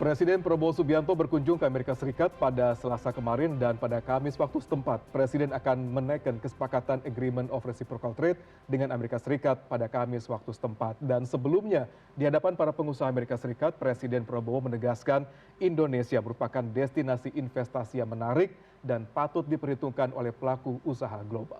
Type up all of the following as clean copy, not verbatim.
Presiden Prabowo Subianto berkunjung ke Amerika Serikat pada Selasa kemarin dan pada Kamis waktu setempat, Presiden akan menaikkan kesepakatan Agreement of Reciprocal Trade dengan Amerika Serikat pada Kamis waktu setempat. Dan sebelumnya, di hadapan para pengusaha Amerika Serikat, Presiden Prabowo menegaskan Indonesia merupakan destinasi investasi yang menarik dan patut diperhitungkan oleh pelaku usaha global.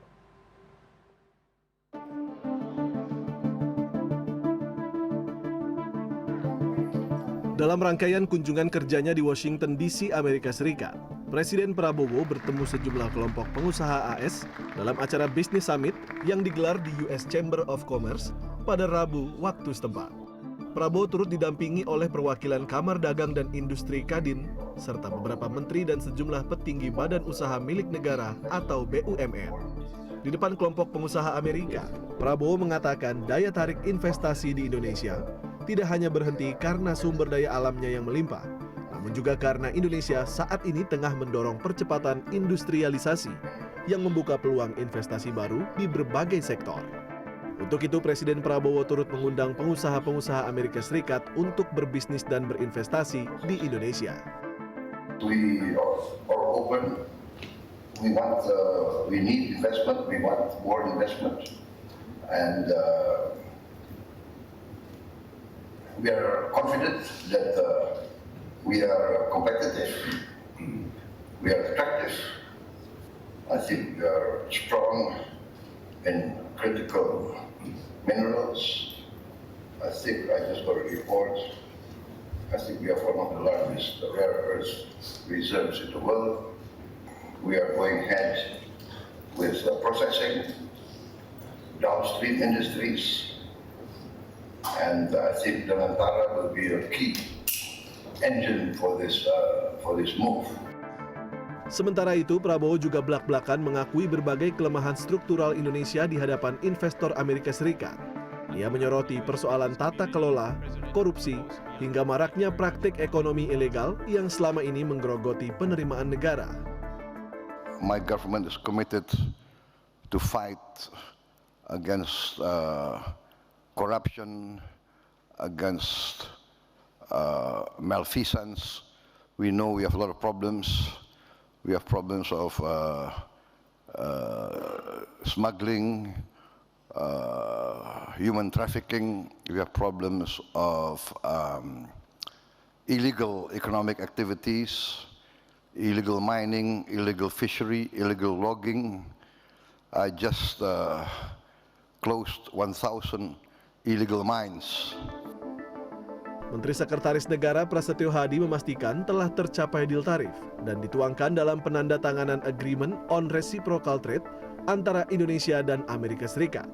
Dalam rangkaian kunjungan kerjanya di Washington DC, Amerika Serikat, Presiden Prabowo bertemu sejumlah kelompok pengusaha AS dalam acara Business Summit yang digelar di US Chamber of Commerce pada Rabu waktu setempat. Prabowo turut didampingi oleh perwakilan Kamar Dagang dan Industri Kadin, serta beberapa menteri dan sejumlah petinggi badan usaha milik negara atau BUMN. Di depan kelompok pengusaha Amerika, Prabowo mengatakan daya tarik investasi di Indonesia tidak hanya berhenti karena sumber daya alamnya yang melimpah, namun juga karena Indonesia saat ini tengah mendorong percepatan industrialisasi yang membuka peluang investasi baru di berbagai sektor. Untuk itu, Presiden Prabowo turut mengundang pengusaha-pengusaha Amerika Serikat untuk berbisnis dan berinvestasi di Indonesia. We are open. We need investment. We want more investment, and we are confident that we are competitive, we are attractive. I think we are strong in critical minerals. I think I just got a report. I think we have one of the largest rare earth reserves in the world. We are going ahead with processing, downstream industries. And I think Danantara will be a key engine for this move. Sementara itu, Prabowo juga belak-belakan mengakui berbagai kelemahan struktural Indonesia di hadapan investor Amerika Serikat. Ia menyoroti persoalan tata kelola, korupsi, hingga maraknya praktik ekonomi ilegal yang selama ini menggerogoti penerimaan negara. My government is committed to fight against corruption, against malfeasance. We know we have a lot of problems. We have problems of smuggling, human trafficking. We have problems of illegal economic activities, illegal mining, illegal fishery, illegal logging. I just closed 1,000 illegal mines. Menteri Sekretaris Negara Prasetyo Hadi memastikan telah tercapai deal tarif dan dituangkan dalam penandatanganan Agreement on Reciprocal Trade antara Indonesia dan Amerika Serikat.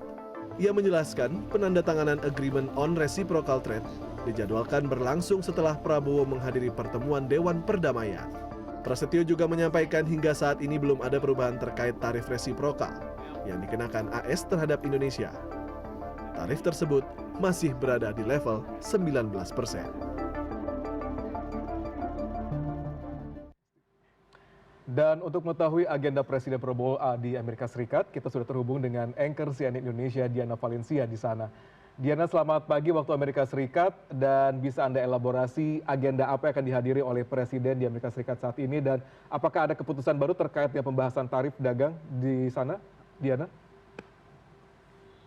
Ia menjelaskan penandatanganan Agreement on Reciprocal Trade dijadwalkan berlangsung setelah Prabowo menghadiri pertemuan Dewan Perdamaian. Prasetyo juga menyampaikan hingga saat ini belum ada perubahan terkait tarif resiprokal yang dikenakan AS terhadap Indonesia. Tarif tersebut masih berada di level 19%. Dan untuk mengetahui agenda Presiden Prabowo di Amerika Serikat, kita sudah terhubung dengan anchor CNN Indonesia Diana Valencia di sana. Diana, selamat pagi waktu Amerika Serikat, dan bisa Anda elaborasi agenda apa yang akan dihadiri oleh Presiden di Amerika Serikat saat ini, dan apakah ada keputusan baru terkait dengan pembahasan tarif dagang di sana, Diana?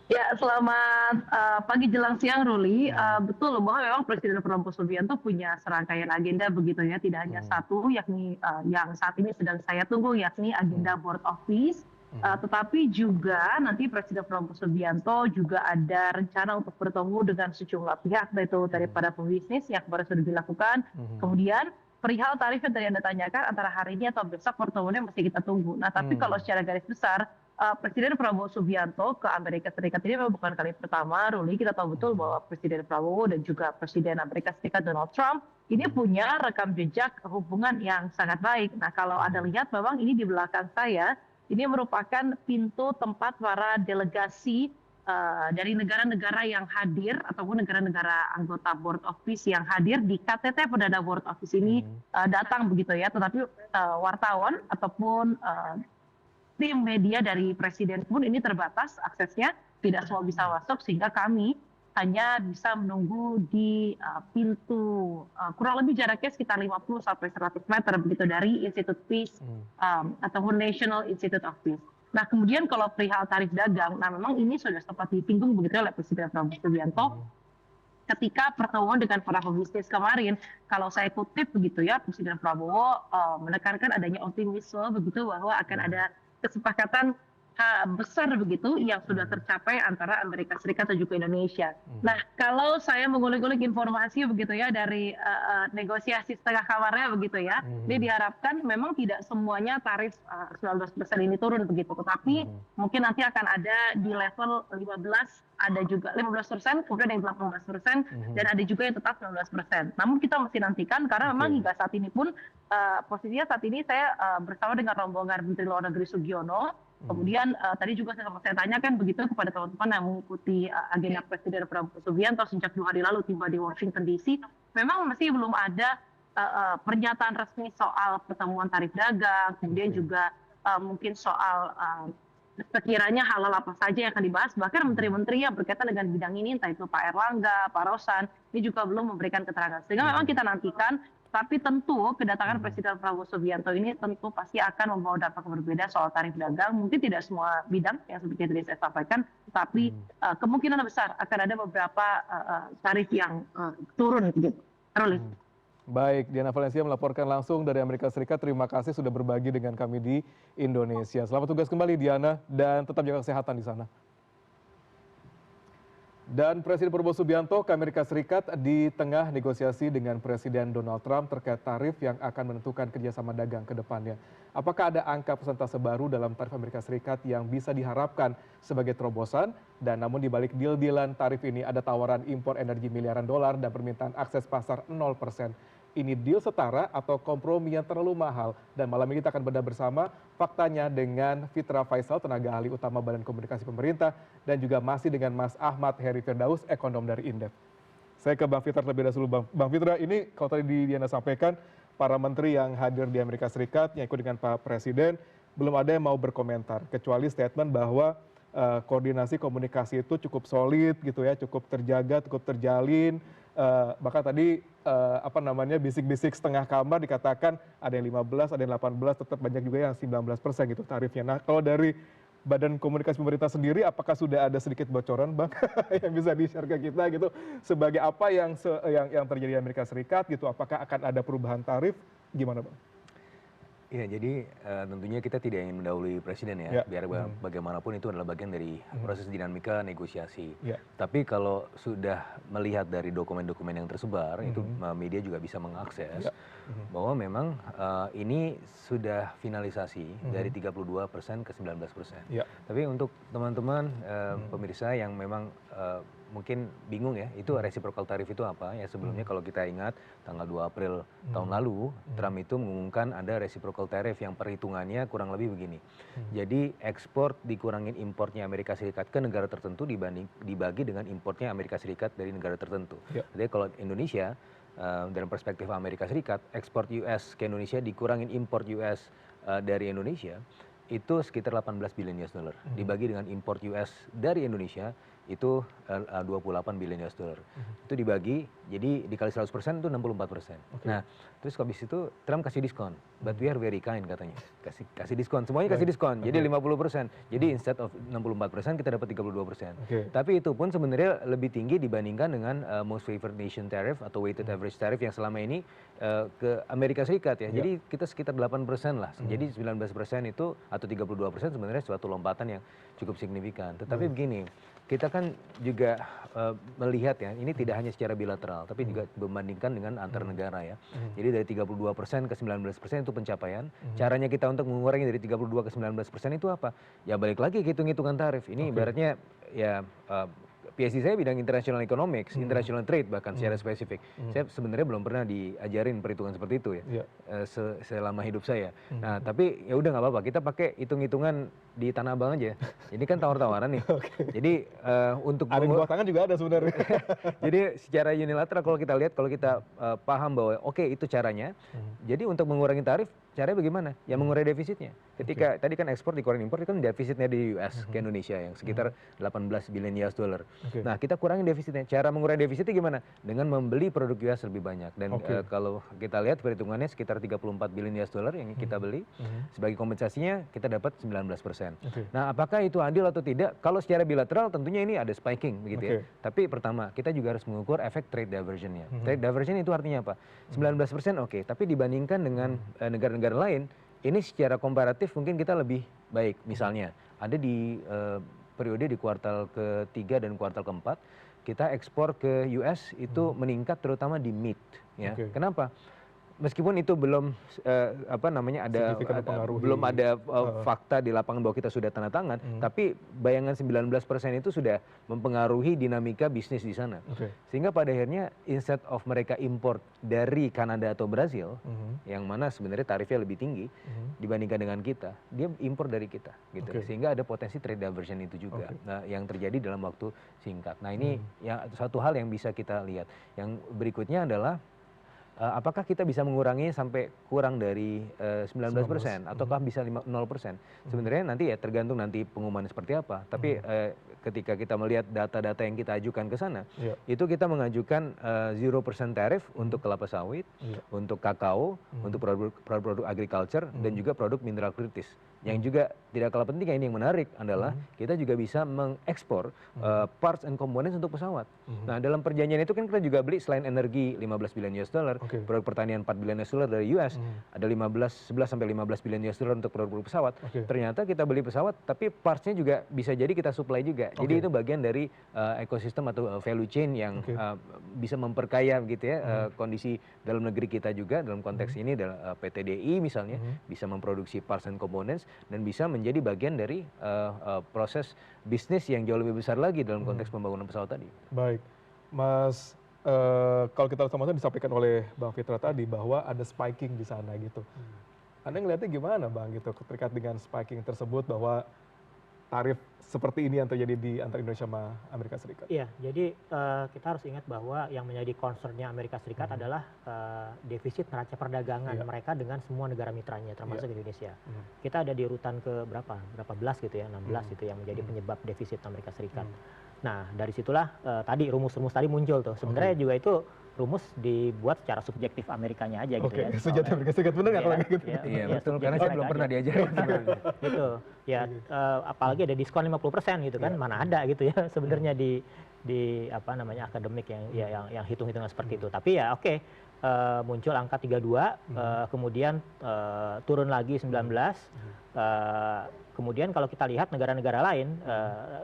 Ya, selamat pagi jelang siang, Ruli. Betul bahwa memang Presiden Prabowo Subianto punya serangkaian agenda begitu ya, tidak hanya satu, yakni yang saat ini sedang saya tunggu, yakni agenda Board of Peace, tetapi juga nanti Presiden Prabowo Subianto juga ada rencana untuk bertemu dengan sejumlah pihak, yaitu daripada pebisnis yang baru sudah dilakukan, kemudian perihal tarif yang tadi Anda tanyakan antara hari ini atau besok pertemuannya masih kita tunggu. Nah, tapi kalau secara garis besar, Presiden Prabowo Subianto ke Amerika Serikat ini memang bukan kali pertama, Ruli. Kita tahu betul bahwa Presiden Prabowo dan juga Presiden Amerika Serikat Donald Trump ini punya rekam jejak hubungan yang sangat baik. Nah, kalau Anda lihat memang ini di belakang saya, ini merupakan pintu tempat para delegasi dari negara-negara yang hadir ataupun negara-negara anggota Board of Peace yang hadir di KTT Perdana Board of Peace ini datang begitu ya. Tetapi wartawan ataupun tim media dari Presiden pun ini terbatas aksesnya, tidak semua bisa masuk, sehingga kami hanya bisa menunggu di pintu kurang lebih jaraknya sekitar 50 sampai 100 meter begitu dari Institute Peace ataupun National Institute of Peace. Nah, kemudian kalau perihal tarif dagang, nah memang ini sudah sempat disinggung begitu oleh Presiden Prabowo Subianto ketika pertemuan dengan para pebisnis kemarin. Kalau saya kutip begitu ya, Presiden Prabowo menekankan adanya optimisme begitu bahwa akan ada kesepakatan besar begitu yang sudah tercapai antara Amerika Serikat dan juga Indonesia. Nah, kalau saya mengulik-ulik informasi begitu ya dari negosiasi setengah kamarnya begitu ya, ini diharapkan memang tidak semuanya tarif 19% ini turun begitu, tetapi mungkin nanti akan ada di level 15, ada juga 15%, kemudian yang 18%, dan ada juga yang tetap 19%. Namun kita mesti nantikan karena memang hingga saat ini pun posisinya saat ini saya bersama dengan rombongan Menteri Luar Negeri Sugiono. Kemudian tadi juga saya tanyakan begitu kepada teman-teman yang mengikuti agenda Presiden Prabowo Subianto sejak 2 hari lalu tiba di Washington DC, memang masih belum ada pernyataan resmi soal pertemuan tarif dagang, kemudian juga mungkin soal sekiranya hal-hal apa saja yang akan dibahas. Bahkan menteri-menteri yang berkaitan dengan bidang ini, entah itu Pak Erlangga, Pak Rosan, ini juga belum memberikan keterangan. Sehingga memang kita nantikan, tapi tentu kedatangan Presiden Prabowo Subianto ini tentu pasti akan membawa dampak berbeda soal tarif dagang. Mungkin tidak semua bidang yang seperti tadi saya sampaikan, tapi kemungkinan besar akan ada beberapa tarif yang turun gitu. Baik, Diana Valencia melaporkan langsung dari Amerika Serikat. Terima kasih sudah berbagi dengan kami di Indonesia. Selamat tugas kembali Diana, dan tetap jaga kesehatan di sana. Dan Presiden Prabowo Subianto ke Amerika Serikat di tengah negosiasi dengan Presiden Donald Trump terkait tarif yang akan menentukan kerjasama dagang ke depannya. Apakah ada angka persentase baru dalam tarif Amerika Serikat yang bisa diharapkan sebagai terobosan? Dan namun di balik deal-dealan tarif ini ada tawaran impor energi miliaran dolar dan permintaan akses pasar 0%. Ini deal setara atau kompromi yang terlalu mahal? Dan malam ini kita akan bedah bersama faktanya dengan Fitra Faisal, tenaga ahli utama Badan Komunikasi Pemerintah, dan juga masih dengan Mas Ahmad Heri Firdaus, ekonom dari Indef. Saya ke Bang Fitra terlebih dahulu. Bang Fitra, ini kalau tadi Diana sampaikan, para menteri yang hadir di Amerika Serikat yang ikut dengan Pak Presiden, belum ada yang mau berkomentar, kecuali statement bahwa koordinasi komunikasi itu cukup solid gitu ya, cukup terjaga, cukup terjalin. Bahkan tadi bisik-bisik setengah kamar dikatakan ada yang 15, ada yang 18, tetap banyak juga yang 19% gitu tarifnya. Nah, kalau dari Badan Komunikasi Pemerintah sendiri, apakah sudah ada sedikit bocoran, Bang, yang bisa di-share ke kita gitu, sebagai apa yang terjadi di Amerika Serikat gitu? Apakah akan ada perubahan tarif? Gimana, Bang? Ya, jadi tentunya kita tidak ingin mendahului presiden ya, biar bagaimanapun itu adalah bagian dari proses dinamika negosiasi. Tapi kalau sudah melihat dari dokumen-dokumen yang tersebar, itu media juga bisa mengakses bahwa memang ini sudah finalisasi dari 32% ke 19%. Tapi untuk teman-teman pemirsa yang memang mungkin bingung ya, itu reciprocal tarif itu apa? Ya sebelumnya kalau kita ingat tanggal 2 April tahun lalu, Trump itu mengumumkan ada reciprocal tarif yang perhitungannya kurang lebih begini. Jadi ekspor dikurangin importnya Amerika Serikat ke negara tertentu dibagi dengan importnya Amerika Serikat dari negara tertentu. Jadi kalau Indonesia dalam perspektif Amerika Serikat, ekspor US ke Indonesia dikurangin import US dari Indonesia itu sekitar 18 billion US dollar. Dibagi dengan import US dari Indonesia itu 28 billion US dollar. Itu dibagi, jadi dikali 100% itu 64%. Nah, terus habis itu Trump kasih diskon. But we are very kind katanya. Kasih diskon, semuanya kasih diskon. Jadi 50%. Jadi instead of 64% kita dapat 32%. Tapi itu pun sebenarnya lebih tinggi dibandingkan dengan most favored nation tariff atau weighted average tariff yang selama ini ke Amerika Serikat ya. Jadi kita sekitar 8% lah. Jadi 19% itu atau 32% sebenarnya suatu lompatan yang cukup signifikan. Tetapi begini, kita kan juga melihat ya, ini tidak hanya secara bilateral, tapi juga membandingkan dengan antar negara ya. Jadi dari 32% ke 19% itu pencapaian. Caranya kita untuk mengurangi dari 32 ke 19% itu apa? Ya balik lagi ke hitung-hitungan tarif. Ini ibaratnya ya PhD saya bidang international economics, international trade bahkan secara spesifik. Saya sebenarnya belum pernah diajarin perhitungan seperti itu ya selama hidup saya. Nah tapi ya udah nggak apa-apa, kita pakai hitung-hitungan di Tanah Abang aja. Ini kan tawar-tawaran nih. Jadi untuk ada di bawah tangan juga ada sebenarnya. jadi secara unilateral kalau kita lihat, kalau kita paham bahwa oke, itu caranya. Jadi untuk mengurangi tarif, caranya bagaimana? Ya mengurangi defisitnya. Ketika tadi kan ekspor dikurangi impor, kan defisitnya di US ke Indonesia yang sekitar 18 billion US dollar. Nah, kita kurangi defisitnya. Cara mengurangi defisitnya gimana? Dengan membeli produk US lebih banyak. Dan kalau kita lihat perhitungannya sekitar 34 billion US dollar yang kita beli. Sebagai kompensasinya kita dapat 19%. Nah, apakah itu adil atau tidak? Kalau secara bilateral tentunya ini ada spiking begitu ya. Tapi pertama, kita juga harus mengukur efek trade diversionnya. Trade diversion itu artinya apa? 19% oke, tapi dibandingkan dengan negara-negara lain, ini secara komparatif mungkin kita lebih baik. Misalnya, ada di periode di kuartal ketiga dan kuartal keempat, kita ekspor ke US itu meningkat terutama di meat. Ya. Kenapa? Meskipun itu belum belum ada fakta di lapangan bahwa kita sudah tanda tangan, tapi bayangan 19% itu sudah mempengaruhi dinamika bisnis di sana. Sehingga pada akhirnya instead of mereka import dari Kanada atau Brazil, yang mana sebenarnya tarifnya lebih tinggi dibandingkan dengan kita, dia impor dari kita gitu. Sehingga ada potensi trade diversion itu juga. Nah, yang terjadi dalam waktu singkat. Nah, ini ya satu hal yang bisa kita lihat. Yang berikutnya adalah apakah kita bisa mengurangi sampai kurang dari 19% ataukah bisa 0%? Sebenarnya nanti ya tergantung nanti pengumuman seperti apa. Tapi ketika kita melihat data-data yang kita ajukan ke sana, itu kita mengajukan 0% tarif untuk kelapa sawit, untuk kakao, untuk produk agriculture dan juga produk mineral kritis. Yang juga tidak kalah penting, ini yang menarik adalah kita juga bisa mengekspor parts and components untuk pesawat. Nah, dalam perjanjian itu kan kita juga beli selain energi 15 billion US dollar, produk pertanian 4 billion US dollar dari US, ada 11 sampai 15 billion US dollar untuk produk pesawat. Ternyata kita beli pesawat, tapi partsnya juga bisa jadi kita supply juga. Jadi itu bagian dari ekosistem atau value chain yang bisa memperkaya gitu ya kondisi dalam negeri kita juga. Dalam konteks ini adalah PTDI misalnya bisa memproduksi parts and components dan bisa menjadi bagian dari proses bisnis yang jauh lebih besar lagi dalam konteks pembangunan pesawat tadi. Baik, Mas, kalau kita sama-sama disampaikan oleh Bang Fitra tadi bahwa ada spiking di sana gitu. Anda ngelihatnya gimana Bang gitu terkait dengan spiking tersebut, bahwa tarif seperti ini yang terjadi di antara Indonesia sama Amerika Serikat? Iya, jadi kita harus ingat bahwa yang menjadi concernnya Amerika Serikat adalah defisit neraca perdagangan mereka dengan semua negara mitranya, termasuk Indonesia. Kita ada di urutan ke berapa belas gitu ya, 16 itu yang menjadi penyebab defisit Amerika Serikat. Nah, dari situlah tadi rumus-rumus tadi muncul tuh. Sebenarnya juga itu rumus dibuat secara subjektif Amerikanya aja gitu ya. Subjektif Amerika Serikat, benar nggak kalau gitu? Iya, betul, karena saya belum pernah diajarin. Gitu, ya apalagi ada diskon 50% gitu kan, mana ada gitu ya sebenarnya di apa namanya akademik yang hitung-hitungan seperti itu. Tapi ya oke, muncul angka 32, kemudian turun lagi 19, kemudian kalau kita lihat negara-negara lain,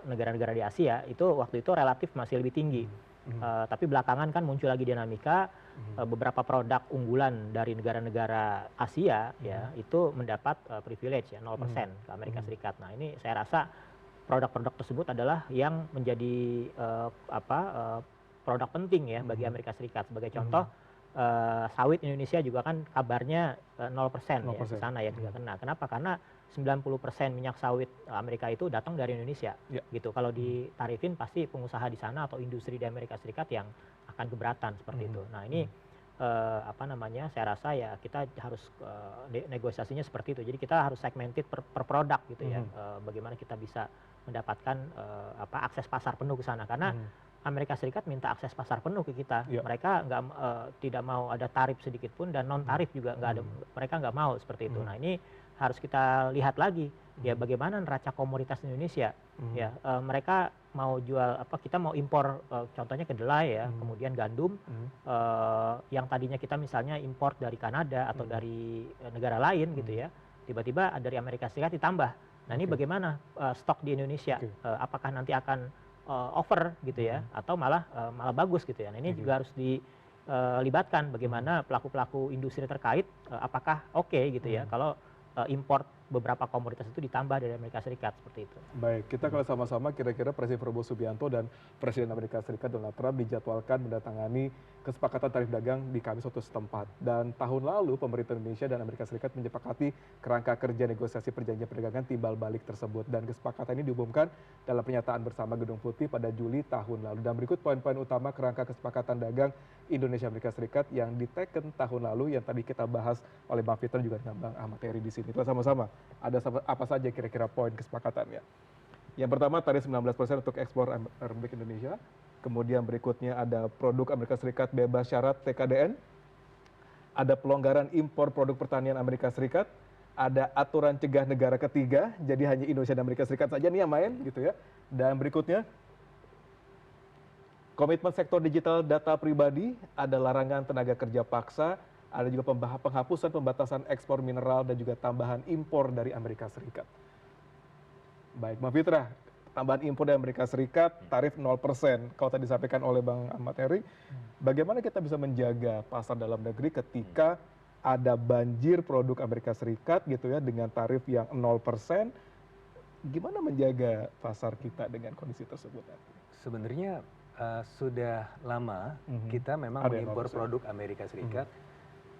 negara-negara di Asia itu waktu itu relatif masih lebih tinggi. Tapi belakangan kan muncul lagi dinamika, beberapa produk unggulan dari negara-negara Asia ya itu mendapat privilege ya 0% ke Amerika Serikat. Nah, ini saya rasa produk-produk tersebut adalah yang menjadi produk penting ya bagi Amerika Serikat. Sebagai contoh, sawit Indonesia juga kan kabarnya 0% ya ke sana ya juga kena. Kenapa? Karena 90% minyak sawit Amerika itu datang dari Indonesia, gitu. Kalau ditarifin pasti pengusaha di sana atau industri di Amerika Serikat yang akan keberatan seperti itu. Nah, ini saya rasa ya kita harus negosiasinya seperti itu. Jadi kita harus segmented per produk gitu ya. Bagaimana kita bisa mendapatkan akses pasar penuh ke sana, karena Amerika Serikat minta akses pasar penuh ke kita. Mereka tidak mau ada tarif sedikit pun, dan non tarif juga nggak ada. Mereka nggak mau seperti itu. Nah, ini harus kita lihat lagi ya bagaimana neraca komoditas Indonesia. Ya mereka mau jual kita mau impor contohnya kedelai ya, kemudian gandum yang tadinya kita misalnya impor dari Kanada atau dari negara lain gitu ya, tiba-tiba dari Amerika Serikat ditambah. Nah, ini bagaimana stok di Indonesia, apakah nanti akan over gitu ya, atau malah bagus gitu ya. Nah, ini juga harus dilibatkan bagaimana pelaku-pelaku industri terkait, apakah oke gitu ya kalau import beberapa komoditas itu ditambah dari Amerika Serikat seperti itu. Baik, kita kalau sama-sama kira-kira Presiden Prabowo Subianto dan Presiden Amerika Serikat Donald Trump dijadwalkan mendatangani kesepakatan tarif dagang di Kamis waktu setempat. Dan tahun lalu pemerintah Indonesia dan Amerika Serikat menyepakati kerangka kerja negosiasi perjanjian perdagangan timbal balik tersebut. Dan kesepakatan ini diumumkan dalam pernyataan bersama Gedung Putih pada Juli tahun lalu. Dan berikut poin-poin utama kerangka kesepakatan dagang Indonesia Amerika Serikat yang diteken tahun lalu yang tadi kita bahas oleh Bang Fitra juga dengan Bang Ahmad Heri di sini. Kita sama-sama ada apa saja kira-kira poin kesepakatannya. Yang pertama tarif 19% untuk ekspor Republik Indonesia. Kemudian berikutnya ada produk Amerika Serikat bebas syarat TKDN. Ada pelonggaran impor produk pertanian Amerika Serikat. Ada aturan cegah negara ketiga, jadi hanya Indonesia dan Amerika Serikat saja nih yang main gitu ya. Dan berikutnya komitmen sektor digital data pribadi, ada larangan tenaga kerja paksa, ada juga penghapusan pembatasan ekspor mineral dan juga tambahan impor dari Amerika Serikat. Baik, Mbak Fitra, tambahan impor dari Amerika Serikat, tarif 0%. Kalau tadi disampaikan oleh Bang Ahmad Heri, bagaimana kita bisa menjaga pasar dalam negeri ketika ada banjir produk Amerika Serikat gitu ya dengan tarif yang 0%, gimana menjaga pasar kita dengan kondisi tersebut? Sebenarnya sudah lama kita memang mengimpor produk Amerika Serikat.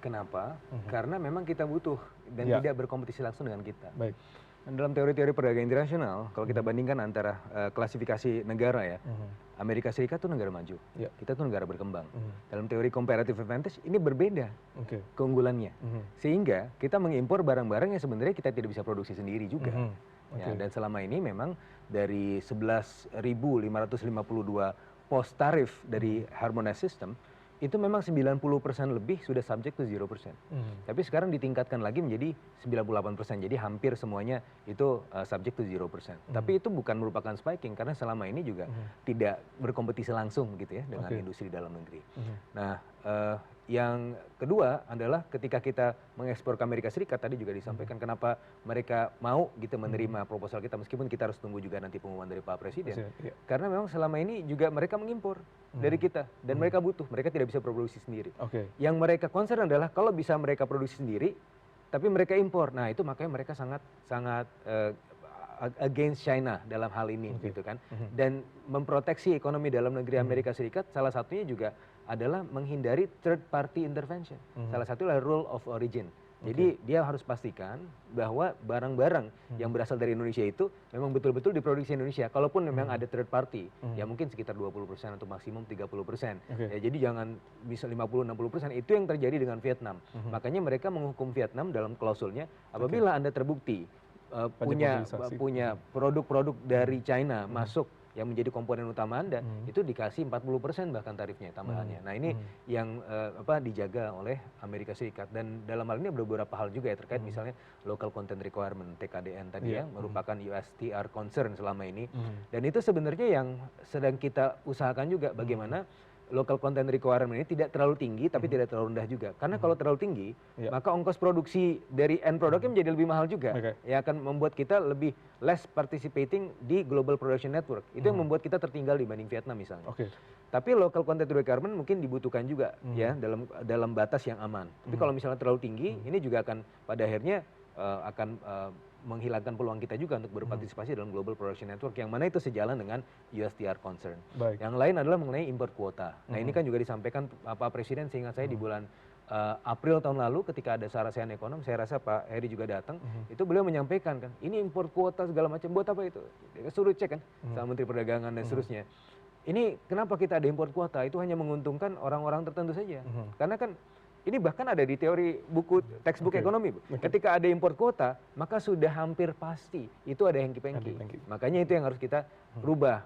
Kenapa? Karena memang kita butuh dan tidak berkompetisi langsung dengan kita. Baik. Dan dalam teori-teori perdagangan internasional, kalau kita bandingkan antara klasifikasi negara ya, Amerika Serikat itu negara maju, kita tuh negara berkembang. Dalam teori comparative advantage ini berbeda keunggulannya, sehingga kita mengimpor barang-barang yang sebenarnya kita tidak bisa produksi sendiri juga. Ya, dan selama ini memang dari 11.552 pos tarif dari harmonized system itu memang 90% lebih sudah subject to 0%. Tapi sekarang ditingkatkan lagi menjadi 98%. Jadi hampir semuanya itu subject to 0%. Tapi itu bukan merupakan spiking karena selama ini juga tidak berkompetisi langsung gitu ya dengan industri dalam negeri. Nah, yang kedua adalah ketika kita mengekspor ke Amerika Serikat, tadi juga disampaikan kenapa mereka mau gitu menerima proposal kita meskipun kita harus tunggu juga nanti pengumuman dari Pak Presiden. Karena memang selama ini juga mereka mengimpor dari kita dan mereka butuh, mereka tidak bisa produksi sendiri. Yang mereka concern adalah kalau bisa mereka produksi sendiri tapi mereka impor. Nah, itu makanya mereka sangat against China dalam hal ini gitu kan. Dan memproteksi ekonomi dalam negeri Amerika Serikat salah satunya juga adalah menghindari third party intervention. Salah satunya adalah rule of origin. Jadi dia harus pastikan bahwa barang-barang yang berasal dari Indonesia itu memang betul-betul diproduksi Indonesia. Kalaupun memang ada third party, ya mungkin sekitar 20% atau maksimum 30%. Ya, jadi jangan bisa 50-60%. Itu yang terjadi dengan Vietnam. Makanya mereka menghukum Vietnam dalam klausulnya apabila Anda terbukti punya produk-produk dari China masuk yang menjadi komponen utama Anda, itu dikasih 40% bahkan tarifnya tambahannya. Nah, ini yang dijaga oleh Amerika Serikat. Dan dalam hal ini ada beberapa hal juga ya terkait misalnya local content requirement TKDN tadi yang merupakan USTR concern selama ini. Dan itu sebenarnya yang sedang kita usahakan juga bagaimana local content requirement ini tidak terlalu tinggi tapi tidak terlalu rendah juga. Karena kalau terlalu tinggi, maka ongkos produksi dari end produknya menjadi lebih mahal juga. Ya akan membuat kita lebih less participating di global production network. Itu yang membuat kita tertinggal dibanding Vietnam misalnya. Tapi local content requirement mungkin dibutuhkan juga ya dalam batas yang aman. Tapi kalau misalnya terlalu tinggi, ini juga akan pada akhirnya akan menghilangkan peluang kita juga untuk berpartisipasi dalam global production network yang mana itu sejalan dengan USTR concern. Yang lain adalah mengenai import kuota. Nah, ini kan juga disampaikan Pak Presiden seingat saya di bulan April tahun lalu ketika ada sarasehan ekonom, saya rasa Pak Heri juga datang, itu beliau menyampaikan kan, ini import kuota segala macam, buat apa itu? Dia suruh cek kan sama Menteri Perdagangan dan seterusnya. Ini kenapa kita ada import kuota? Itu hanya menguntungkan orang-orang tertentu saja. Karena kan ini bahkan ada di teori buku textbook ekonomi. Ketika ada impor kuota, maka sudah hampir pasti itu ada hengki-pengki. Makanya itu yang harus kita rubah.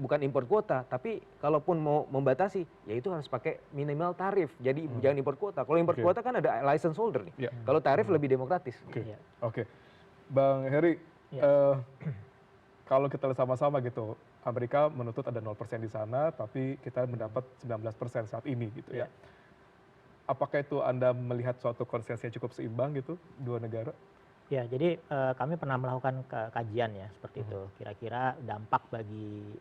Bukan impor kuota, tapi kalaupun mau membatasi, ya itu harus pakai minimal tarif. Jadi jangan impor kuota. Kalau impor kuota kan ada license holder nih. Kalau tarif lebih demokratis. Bang Heri, kalau kita lihat sama-sama gitu, Amerika menuntut ada 0% di sana, tapi kita mendapat 19% saat ini gitu ya. Apakah itu Anda melihat suatu konsensus yang cukup seimbang gitu, dua negara? Ya, jadi kami pernah melakukan kajian ya seperti itu. Kira-kira dampak bagi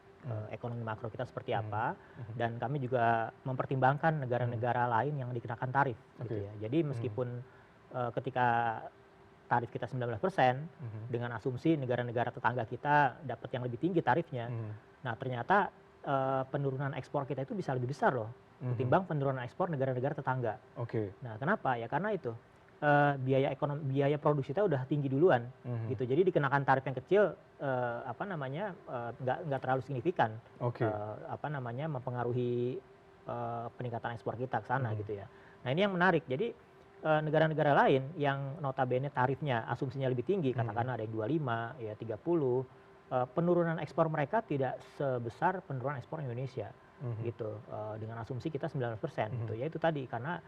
ekonomi makro kita seperti apa, dan kami juga mempertimbangkan negara-negara lain yang dikenakan tarif. Gitu ya. Jadi meskipun ketika tarif kita 19% dengan asumsi negara-negara tetangga kita dapat yang lebih tinggi tarifnya. Nah ternyata penurunan ekspor kita itu bisa lebih besar loh ketimbang penurunan ekspor negara-negara tetangga. Nah kenapa? Ya karena itu biaya produksi kita udah tinggi duluan gitu. Jadi dikenakan tarif yang kecil nggak terlalu signifikan mempengaruhi peningkatan ekspor kita ke sana gitu ya. Nah ini yang menarik. Jadi negara-negara lain yang notabene tarifnya asumsinya lebih tinggi, katakanlah ada yang 25, ya 30, penurunan ekspor mereka tidak sebesar penurunan ekspor Indonesia gitu. Dengan asumsi kita 19% gitu. Ya itu tadi karena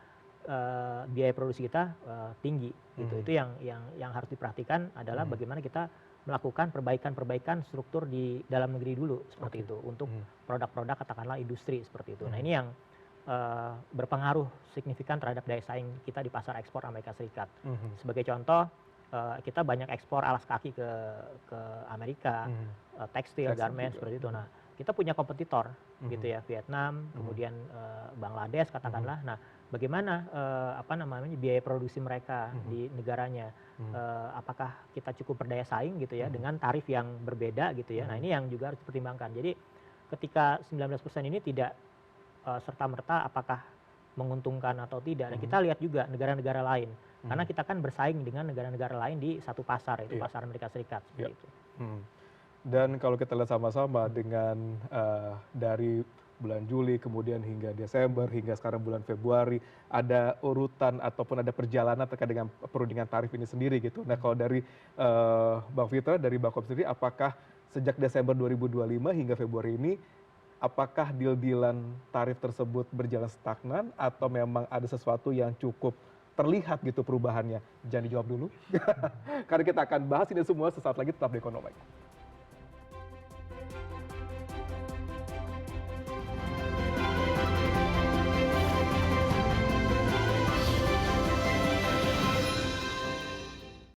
biaya produksi kita tinggi gitu. Itu yang harus diperhatikan adalah bagaimana kita melakukan perbaikan struktur di dalam negeri dulu seperti itu untuk produk-produk katakanlah industri seperti itu. Nah ini yang berpengaruh signifikan terhadap daya saing kita di pasar ekspor Amerika Serikat. Sebagai contoh kita banyak ekspor alas kaki ke Amerika, tekstil, garment seperti itu. Nah kita punya kompetitor gitu ya, Vietnam, kemudian Bangladesh katakanlah. Nah bagaimana biaya produksi mereka di negaranya, apakah kita cukup berdaya saing gitu ya dengan tarif yang berbeda gitu ya. Nah ini yang juga harus dipertimbangkan. Jadi ketika 19% ini tidak serta-merta apakah menguntungkan atau tidak. Dan kita lihat juga negara-negara lain. Karena kita kan bersaing dengan negara-negara lain di satu pasar, yaitu pasar Amerika Serikat. Seperti itu. Dan kalau kita lihat sama-sama dengan dari bulan Juli, kemudian hingga Desember, hingga sekarang bulan Februari, ada urutan ataupun ada perjalanan terkait dengan perundingan tarif ini sendiri gitu. Nah kalau dari Bang Fitra, dari Bakom sendiri, apakah sejak Desember 2025 hingga Februari ini, apakah deal-dealan tarif tersebut berjalan stagnan atau memang ada sesuatu yang cukup terlihat gitu perubahannya? Jangan dijawab dulu, karena kita akan bahas ini semua sesaat lagi, tetap di Ekonomi.